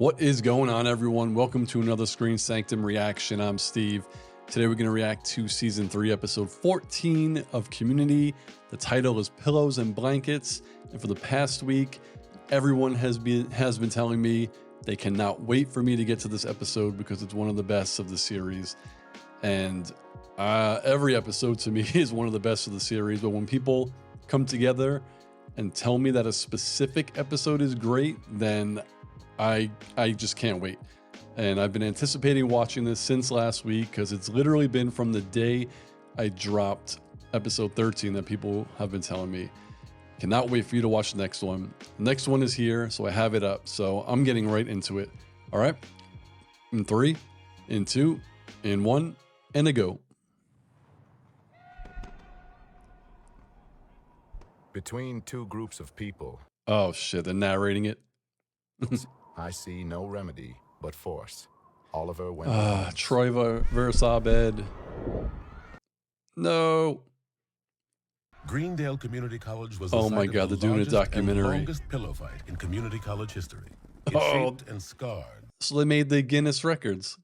What is going on, everyone? Welcome to another Screen Sanctum reaction. I'm Steve. Today we're going to react to Season 3, Episode 14 of Community. The title is Pillows and Blankets. And for the past week, everyone has been telling me they cannot wait for me to get to this episode because it's one of the best of the series. And every episode to me is one of the best of the series. But when people come together and tell me that a specific episode is great, then I just can't wait. And I've been anticipating watching this since last week because it's literally been from the day I dropped episode 13 that people have been telling me. Cannot wait for you to watch the next one. The next one is here, so I have it up. So I'm getting right into it. All right. In 3, in 2, in 1, and a go. Between two groups of people. Oh shit, they're narrating it. I see no remedy but force. Oliver went. Troy versus Abed. No. Greendale Community College was oh my god, they're doing a documentary. Longest pillow fight in community college history. It shaped and scarred. So they made the Guinness records.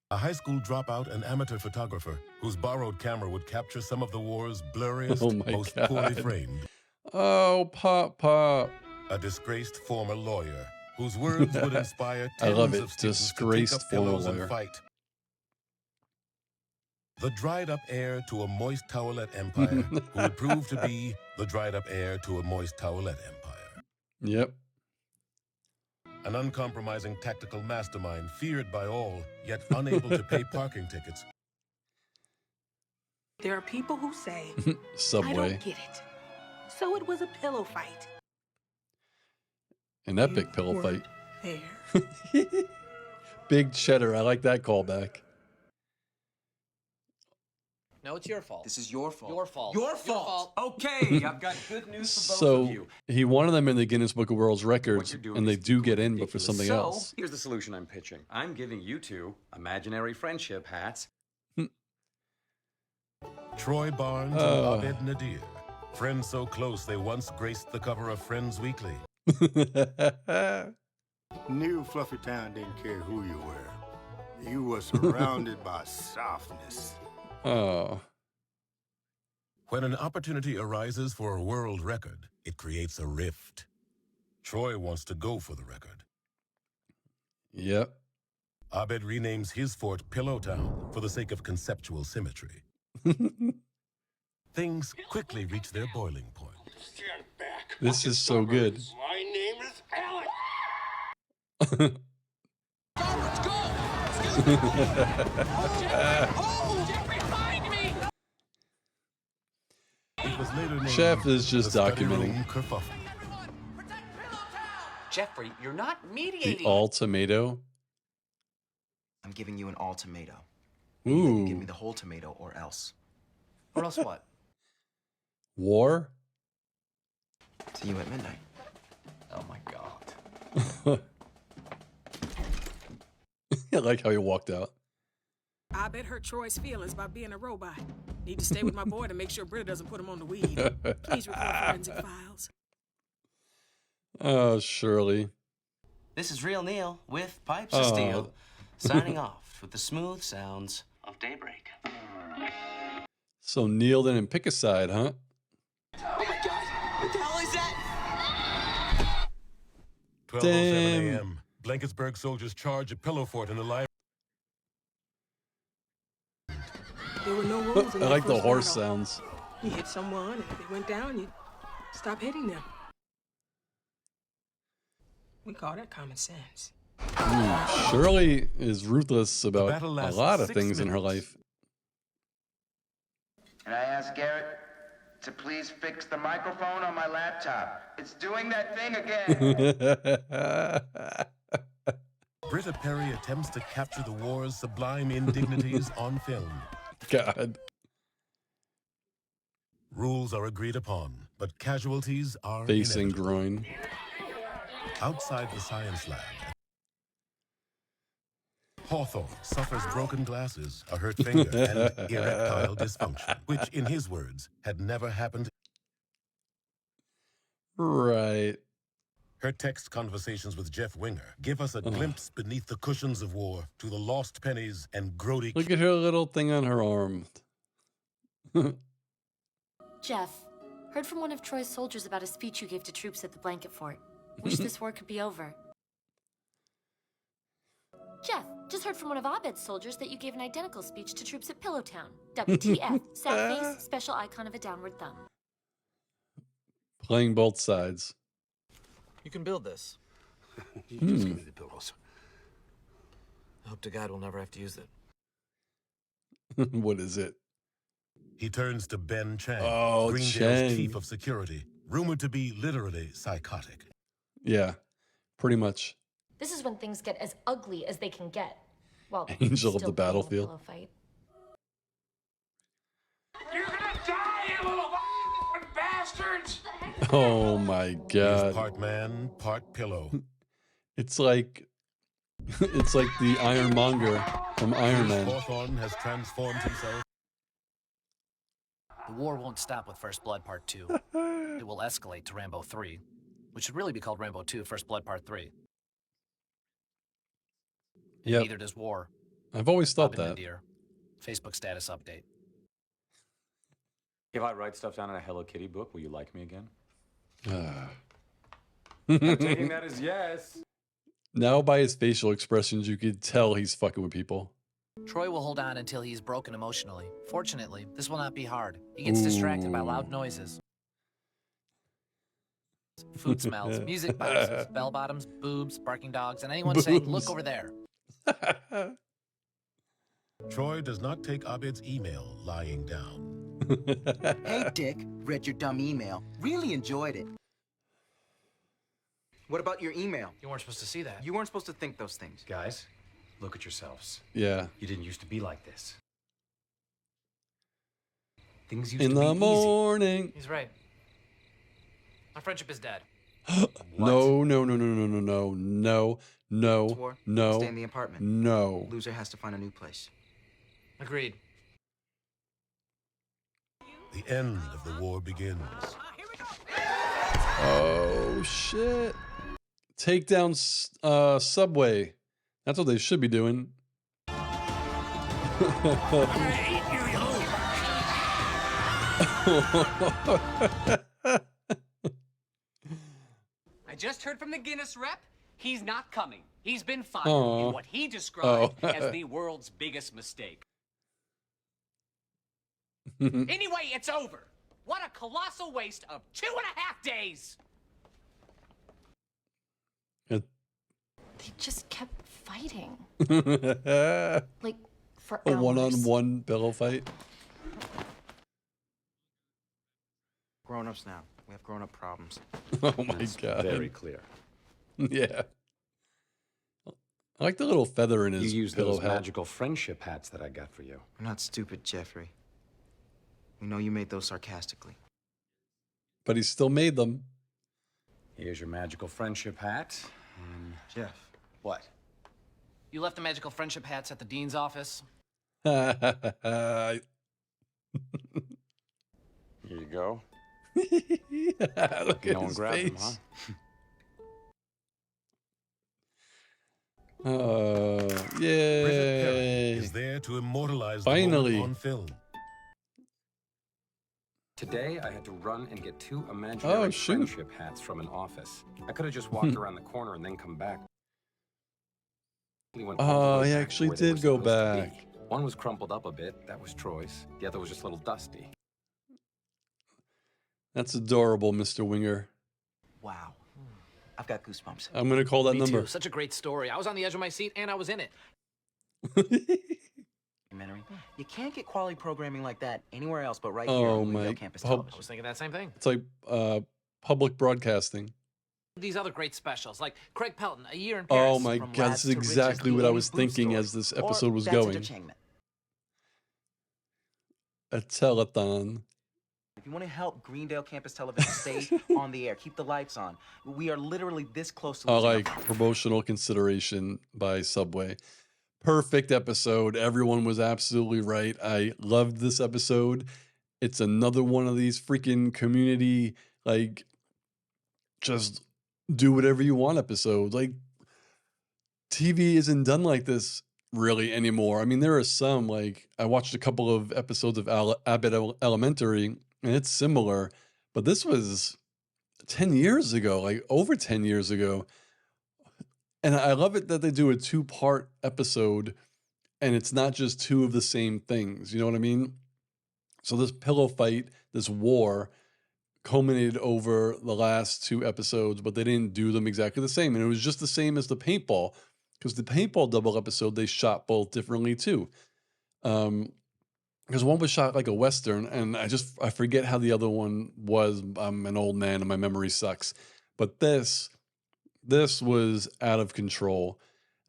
A high school dropout and amateur photographer whose borrowed camera would capture some of the war's blurriest, most poorly framed. Oh, Pop. A disgraced former lawyer whose words would inspire I love tens it. of students Disgraced to take up former pillows lawyer. and fight. The dried-up heir to a moist towelette empire who would prove to be the dried-up heir to a moist towelette empire. Yep. An uncompromising tactical mastermind feared by all, yet unable to pay parking tickets. There are people who say, Subway. I don't get it. So it was a pillow fight. An epic pillow fight. There. Big cheddar. I like that callback. No, it's your fault. This is your fault. Your fault. Your fault. Okay, I've got good news for both of you. He wanted them in the Guinness Book of World Records, and they do get in, but for something else. Here's the solution I'm pitching. I'm giving you two imaginary friendship hats. Troy Barnes and Abed Nadir. Friends so close they once graced the cover of Friends Weekly. New Fluffy Town didn't care who you were. You were surrounded by softness. Oh. When an opportunity arises for a world record, it creates a rift. Troy wants to go for the record. Yep. Abed renames his fort Pillow Town for the sake of conceptual symmetry. Things quickly reach their boiling point. Stand back. This is so good. My name is Alex. Let's go! Jeffrey, find me! It was later named Chef is just the Study documenting. Room Kerfuffle. Jeffrey, you're not The mediating. all tomato. I'm giving you an all tomato. You give me Ooh. the whole tomato or else. Or else what? War? See you at midnight. Oh my god. I like how he walked out. I bet hurt Troy's feelings by being a robot. Need to stay with my boy to make sure Britta doesn't put him on the weed. Please report forensic files. Oh, Shirley. This is Real Neil with Pipes of Steel, signing off with the smooth sounds of daybreak. So Neil didn't pick a side, huh? Oh my god! What the hell is that? 12:07 Damn. a.m. Blanketsburg soldiers charge a pillow fort in the library. There were no rules in I that like the first horse battle. sounds. You hit someone, and if they went down, you stop hitting them. We call that common sense. Shirley is ruthless about battle a lasts lot of 6 things in her minutes. life. And I asked Garrett to please fix the microphone on my laptop. It's doing that thing again. Britta Perry attempts to capture the war's sublime indignities on film. God. Rules are agreed upon, but casualties are Face and inevitable. groin. Outside the science lab, Hawthorne suffers broken glasses, a hurt finger, and erectile dysfunction, which, in his words, had never happened. Right. Her text conversations with Jeff Winger give us a glimpse beneath the cushions of war to the lost pennies and grody. Look at her little thing on her arm. Jeff, heard from one of Troy's soldiers about a speech you gave to troops at the Blanket Fort. Wish this war could be over. Jeff, just heard from one of Abed's soldiers that you gave an identical speech to troops at Pillowtown. WTF, sad face, special icon of a downward thumb. Playing both sides. You can build this. You just give me the pillows. I hope to God we'll never have to use it. What is it? He turns to Ben Chang, Oh, Greendale's Chang. chief of security, rumored to be literally psychotic. Yeah, pretty much. This is when things get as ugly as they can get. Well, Angel of still the being in a battlefield. pillow fight. You're gonna die, you little bastards! Oh my He is god. part man, part pillow. It's like the Ironmonger from Iron Man. Hawthorne has transformed himself. The war won't stop with First Blood Part 2. It will escalate to Rambo 3, which should really be called Rambo 2 First Blood Part 3. Yeah, Neither does war. I've always thought Robin that. Nadir. Facebook status update. If I write stuff down in a Hello Kitty book, will you like me again? Ah. I'm taking that as yes. Now by his facial expressions, you could tell he's fucking with people. Troy will hold on until he is broken emotionally. Fortunately, this will not be hard. He gets distracted by loud noises. Food smells, music boxes, bell bottoms, boobs, barking dogs, and anyone saying, Boobs. look over there. Troy does not take Abed's email lying down. Hey, Dick. Read your dumb email. Really enjoyed it. What about your email? You weren't supposed to see that. You weren't supposed to think those things. Guys, look at yourselves. Yeah. You didn't used to be like this. Things used In to be the easy. morning. He's right. Our friendship is dead. No, no, no, no, no, no, no, no, no, War, no, stay in the apartment. no. Loser has to find a new place. Agreed. The end of the war begins. Oh shit! Take down Subway. That's what they should be doing. I just heard from the Guinness rep. He's not coming. He's been fired Aw. in what he described Oh. as the world's biggest mistake. Anyway, it's over. What a colossal waste of 2.5 days. They just kept fighting. A Like, for hours. one-on-one pillow fight. Grown-ups now. We have grown-up problems. Oh my That's god. very clear. Yeah. I like the little feather in You his use pillow those hat. magical friendship hats that I got for you. We're not stupid, Jeffrey. We know you made those sarcastically. But he still made them. Here's your magical friendship hat. And Jeff. what? You left the magical friendship hats at the dean's office. Here you go. Look at No one his grabbed them, face. huh? Bridget Perry Yay. is there to immortalize the Finally. moment on film. Today, I had to run and get 2 imaginary Oh, shoot. friendship hats from an office. I could have just walked around the corner and then come back. He went all the Oh, way he back to actually where they were did go supposed to back. be. One was crumpled up a bit. That was Troy's. The other was just a little dusty. That's adorable, Mr. Winger. Wow. I've got goosebumps. I'm going to call that Me number. too. Such a great story. I was on the edge of my seat and I was in it. Documentary. You can't get quality programming like that anywhere else but right Oh, here on my Greendale Campus pub- I Television. was thinking that same thing. It's like public broadcasting. These other great specials, like Craig Pelton, A Year in Oh Paris. my From god, Labs this is to Riches, exactly the what I 80s was Boo thinking Story. as this Or episode was That's going. Entertainment. A telethon. If you want to help Greendale Campus Television stay on the air, keep the lights on. We are literally this close to I losing our like funding. promotional consideration by Subway. Perfect episode. Everyone was absolutely right. I loved this episode. It's another one of these freaking community, like, just do whatever you want episode. Like, TV isn't done like this really anymore. I mean, there are some, like, I watched a couple of episodes of Abbott Elementary, and it's similar, but this was 10 years ago, like over 10 years ago. And I love it that they do a 2-part episode and it's not just two of the same things. You know what I mean? So this pillow fight, this war, culminated over the last 2 episodes, but they didn't do them exactly the same. And it was just the same as the paintball, because the paintball double episode, they shot both differently too. Because one was shot like a Western, and I forget how the other one was. I'm an old man and my memory sucks. But this was out of control.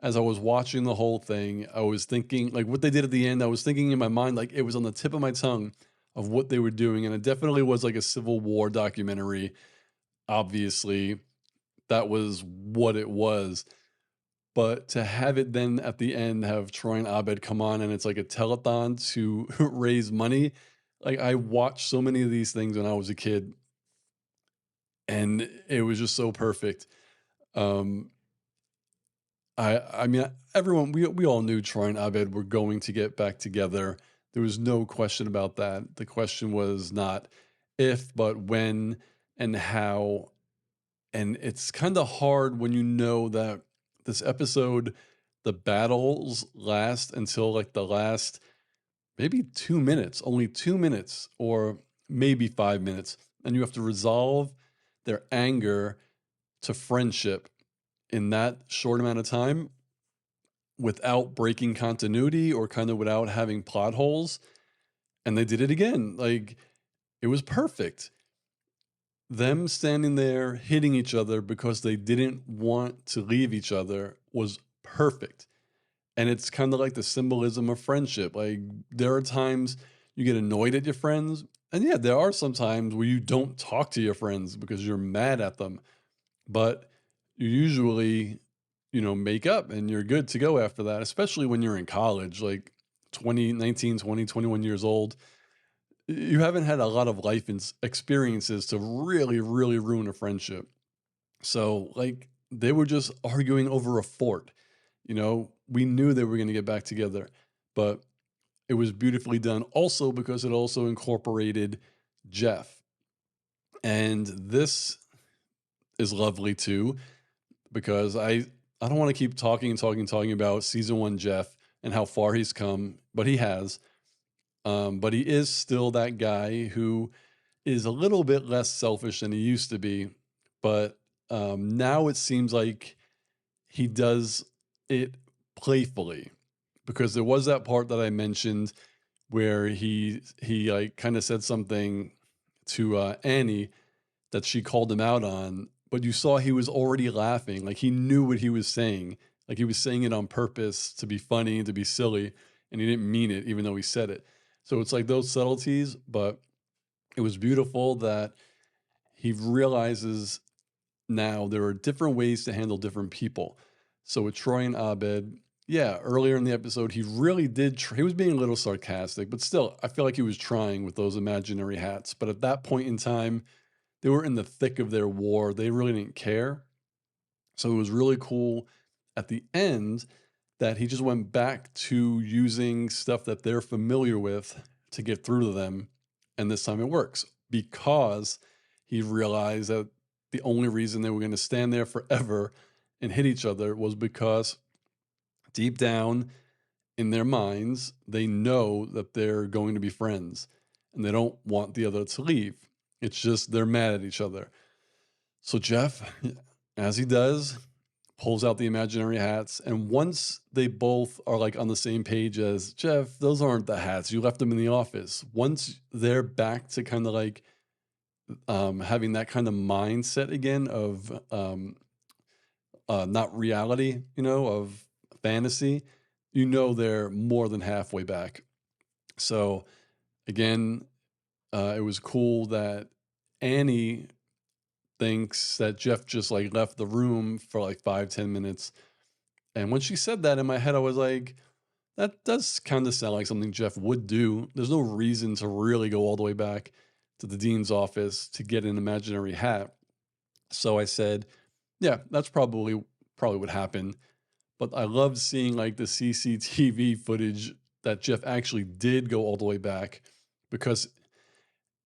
As I was watching the whole thing, I was thinking, like what they did at the end, I was thinking in my mind, like it was on the tip of my tongue of what they were doing. And it definitely was like a Civil War documentary. Obviously, that was what it was. But to have it then at the end have Troy and Abed come on and it's like a telethon to raise money. Like I watched so many of these things when I was a kid and it was just so perfect. I mean, everyone, we all knew Troy and Abed were going to get back together. There was no question about that. The question was not if, but when and how. And it's kind of hard when you know that this episode, the battles last until like the last maybe 2 minutes, only 2 minutes, or maybe 5 minutes. And you have to resolve their anger to friendship in that short amount of time without breaking continuity or kind of without having plot holes. And they did it again. Like it was perfect. Them standing there hitting each other because they didn't want to leave each other was perfect. And it's kind of like the symbolism of friendship. Like there are times you get annoyed at your friends. And yeah, there are some times where you don't talk to your friends because you're mad at them. But you usually, make up and you're good to go after that, especially when you're in college, like 21 years old. You haven't had a lot of life experiences to really, really ruin a friendship. So, like, they were just arguing over a fort. We knew they were going to get back together, but it was beautifully done also because it also incorporated Jeff. And this is lovely too, because I don't want to keep talking about season 1 Jeff and how far he's come, but he has. But he is still that guy who is a little bit less selfish than he used to be. But now it seems like he does it playfully, because there was that part that I mentioned where he like kind of said something to Annie that she called him out on, but you saw he was already laughing. Like he knew what he was saying. Like he was saying it on purpose to be funny, to be silly, and he didn't mean it, even though he said it. So it's like those subtleties, but it was beautiful that he realizes now there are different ways to handle different people. So with Troy and Abed, yeah, earlier in the episode, he really did, he was being a little sarcastic, but still, I feel like he was trying with those imaginary hats. But at that point in time, they were in the thick of their war. They really didn't care. So it was really cool at the end that he just went back to using stuff that they're familiar with to get through to them. And this time it works because he realized that the only reason they were going to stand there forever and hit each other was because deep down in their minds, they know that they're going to be friends and they don't want the other to leave. It's just they're mad at each other. So Jeff, as he does, pulls out the imaginary hats. And once they both are like on the same page as Jeff, those aren't the hats. You left them in the office. Once they're back to kind of like having that kind of mindset again of not reality, of fantasy, they're more than halfway back. So again, it was cool that Annie thinks that Jeff just like left the room for like 5-10 minutes. And when she said that, in my head, I was like, that does kind of sound like something Jeff would do. There's no reason to really go all the way back to the dean's office to get an imaginary hat. So I said, Yeah, that's probably what happened. But I loved seeing like the CCTV footage that Jeff actually did go all the way back, because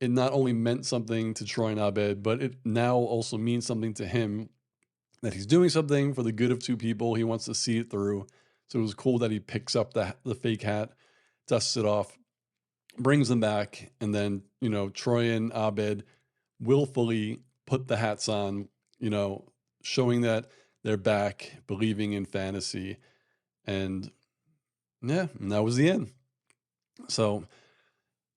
it not only meant something to Troy and Abed, but it now also means something to him, that he's doing something for the good of two people. He wants to see it through. So it was cool that he picks up the fake hat, dusts it off, brings them back, and then, Troy and Abed willfully put the hats on, showing that they're back, believing in fantasy. And yeah, and that was the end. So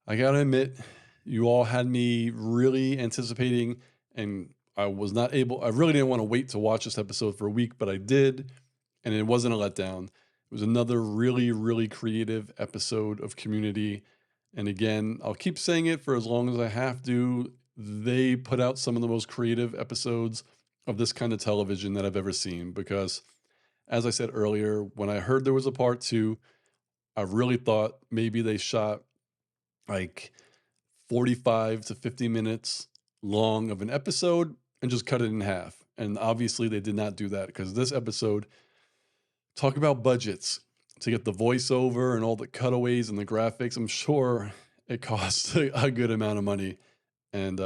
I gotta admit, you all had me really anticipating, and I really didn't want to wait to watch this episode for a week, but I did, and it wasn't a letdown. It was another really, really creative episode of Community. And again, I'll keep saying it for as long as I have to. They put out some of the most creative episodes of this kind of television that I've ever seen, because, as I said earlier, when I heard there was a part 2, I really thought maybe they shot like 45 to 50 minutes long of an episode and just cut it in half. And obviously they did not do that, because this episode, talk about budgets to get the voiceover and all the cutaways and the graphics. I'm sure it costs a good amount of money. And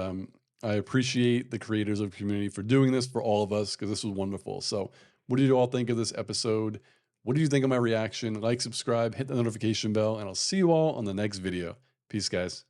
I appreciate the creators of Community for doing this for all of us, because this was wonderful. So what did you all think of this episode? What do you think of my reaction? Like, subscribe, hit the notification bell, and I'll see you all on the next video. Peace, guys.